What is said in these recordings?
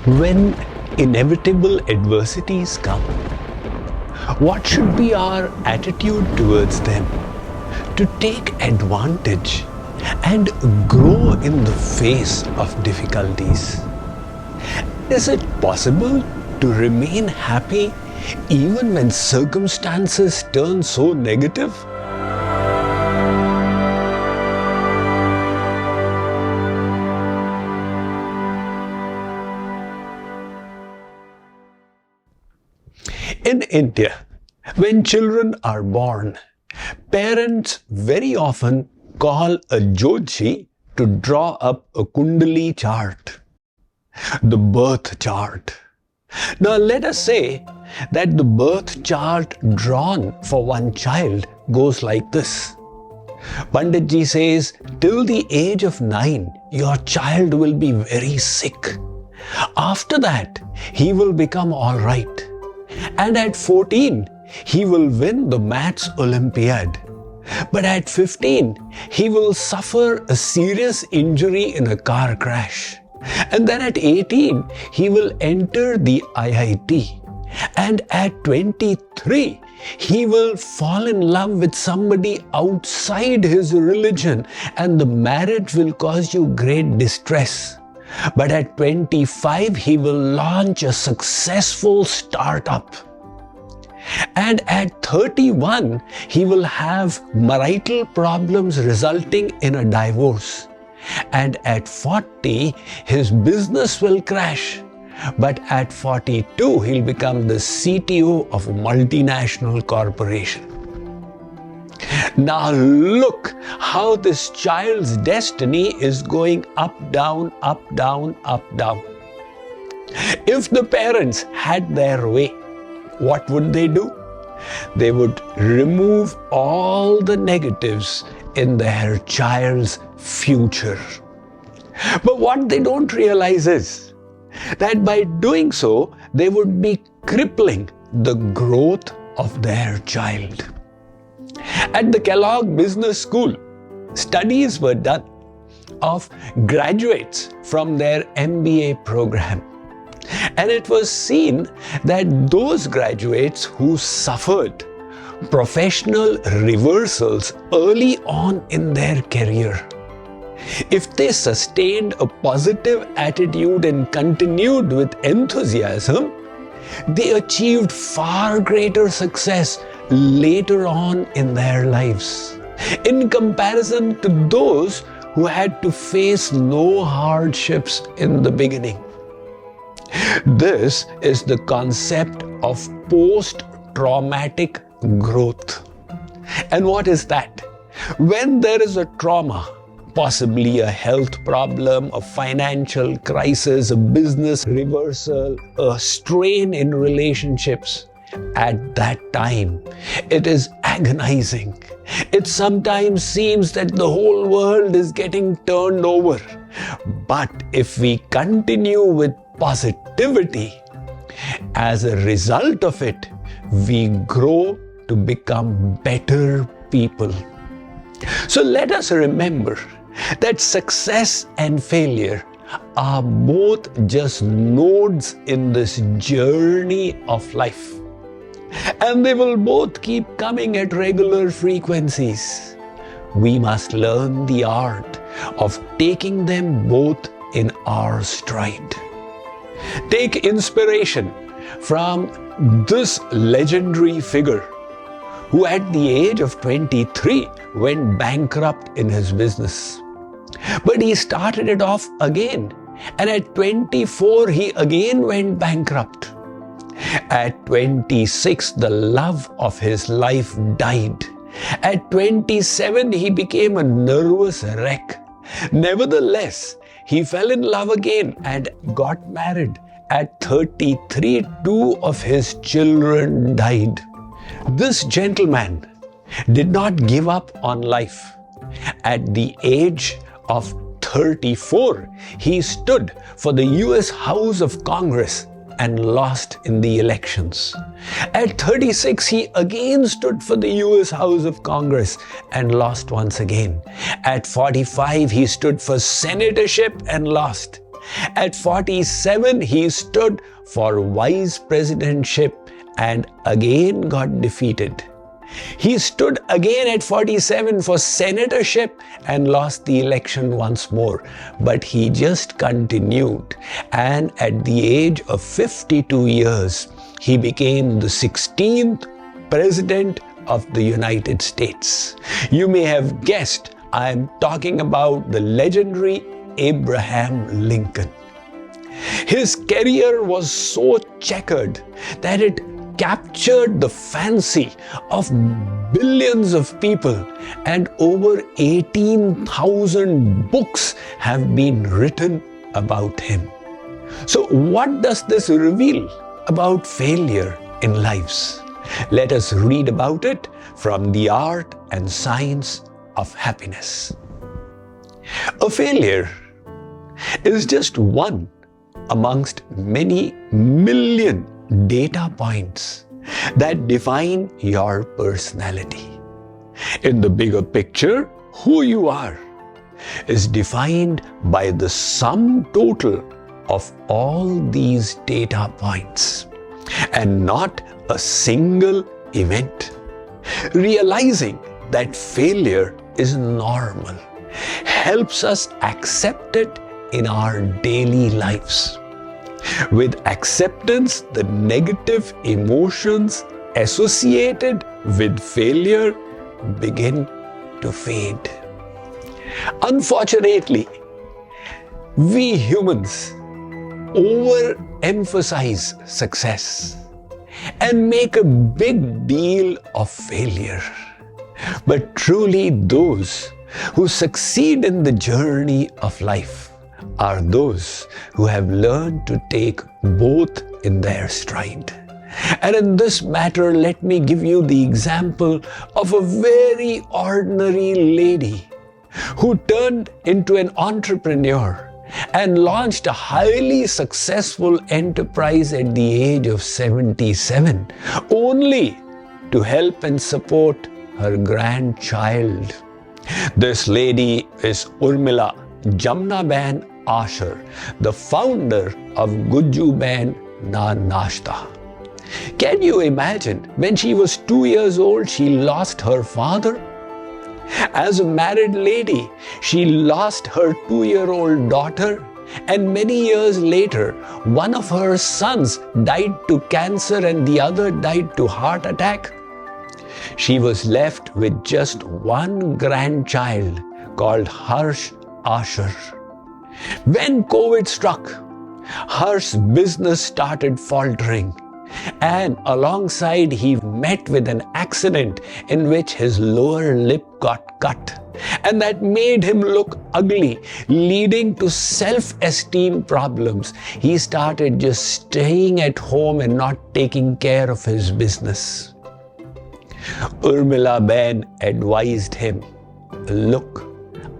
When inevitable adversities come, what should be our attitude towards them? To take advantage and grow in the face of difficulties. Is it possible to remain happy even when circumstances turn so negative? In India, when children are born, parents very often call a Jyotishi to draw up a Kundali chart, the birth chart. Now let us say that the birth chart drawn for one child goes like this. Panditji says, till the age of 9, your child will be very sick. After that, he will become all right. And at 14, he will win the Maths Olympiad. But at 15, he will suffer a serious injury in a car crash. And then at 18, he will enter the IIT. And at 23, he will fall in love with somebody outside his religion, and the marriage will cause you great distress. But at 25, he will launch a successful startup. And at 31, he will have marital problems resulting in a divorce. And at 40, his business will crash. But at 42, he'll become the CTO of a multinational corporation. Now look how this child's destiny is going up, down, up, down, up, down. If the parents had their way, what would they do? They would remove all the negatives in their child's future. But what they don't realize is that by doing so, they would be crippling the growth of their child. At the Kellogg Business School, studies were done of graduates from their MBA program. And it was seen that those graduates who suffered professional reversals early on in their career, if they sustained a positive attitude and continued with enthusiasm, they achieved far greater success later on in their lives, in comparison to those who had to face no hardships in the beginning. This is the concept of post-traumatic growth. And what is that? When there is a trauma, possibly a health problem, a financial crisis, a business reversal, a strain in relationships, at that time, it is agonizing. It sometimes seems that the whole world is getting turned over. But if we continue with positivity, as a result of it, we grow to become better people. So let us remember that success and failure are both just nodes in this journey of life. And they will both keep coming at regular frequencies. We must learn the art of taking them both in our stride. Take inspiration from this legendary figure who at the age of 23 went bankrupt in his business. But he started it off again, and at 24 he again went bankrupt. At 26, the love of his life died. At 27, he became a nervous wreck. Nevertheless, he fell in love again and got married. At 33, 2 of his children died. This gentleman did not give up on life. At the age of 34, he stood for the US House of Congress and lost in the elections. At 36, he again stood for the US House of Congress and lost once again. At 45, he stood for senatorship and lost. At 47, he stood for vice presidentship and again got defeated. He stood again at 47 for senatorship and lost the election once more. But he just continued, and at the age of 52 years, he became the 16th President of the United States. You may have guessed I am talking about the legendary Abraham Lincoln. His career was so checkered that it captured the fancy of billions of people, and over 18,000 books have been written about him. So what does this reveal about failure in lives? Let us read about it from The Art and Science of Happiness. A failure is just one amongst many million data points that define your personality. In the bigger picture, who you are is defined by the sum total of all these data points and not a single event. Realizing that failure is normal helps us accept it in our daily lives. With acceptance, the negative emotions associated with failure begin to fade. Unfortunately, we humans overemphasize success and make a big deal of failure. But truly, those who succeed in the journey of life are those who have learned to take both in their stride. And in this matter, let me give you the example of a very ordinary lady who turned into an entrepreneur and launched a highly successful enterprise at the age of 77, only to help and support her grandchild. This lady is Urmila Jamnaban Asher, the founder of Gujjuban Na Nashta. Can you imagine, when she was 2 years old, she lost her father? As a married lady, she lost her 2-year-old daughter, and many years later, one of her sons died to cancer and the other died to heart attack. She was left with just one grandchild called Harsh Asher. When COVID struck, Harsh's business started faltering, and alongside he met with an accident in which his lower lip got cut, and that made him look ugly, leading to self-esteem problems. He started just staying at home and not taking care of his business. Urmila Ben advised him, "Look,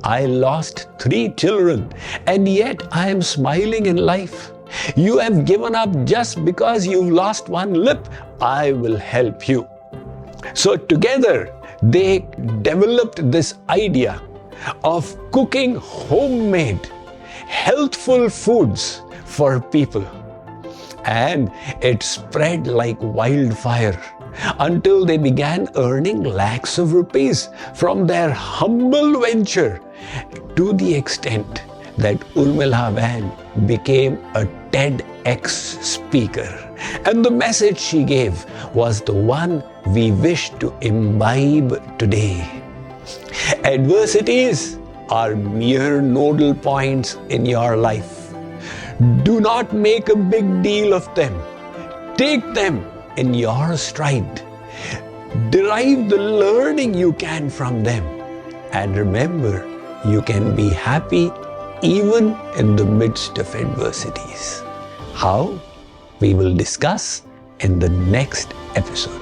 I lost 3 children and yet I am smiling in life. You have given up just because you've lost one lip. I will help you." So together they developed this idea of cooking homemade, healthful foods for people. And it spread like wildfire until they began earning lakhs of rupees from their humble venture, to the extent that Urmila Ben became a TEDx speaker. And the message she gave was the one we wish to imbibe today. Adversities are mere nodal points in your life. Do not make a big deal of them. Take them in your stride. Derive the learning you can from them. And remember, you can be happy even in the midst of adversities. How? We will discuss in the next episode.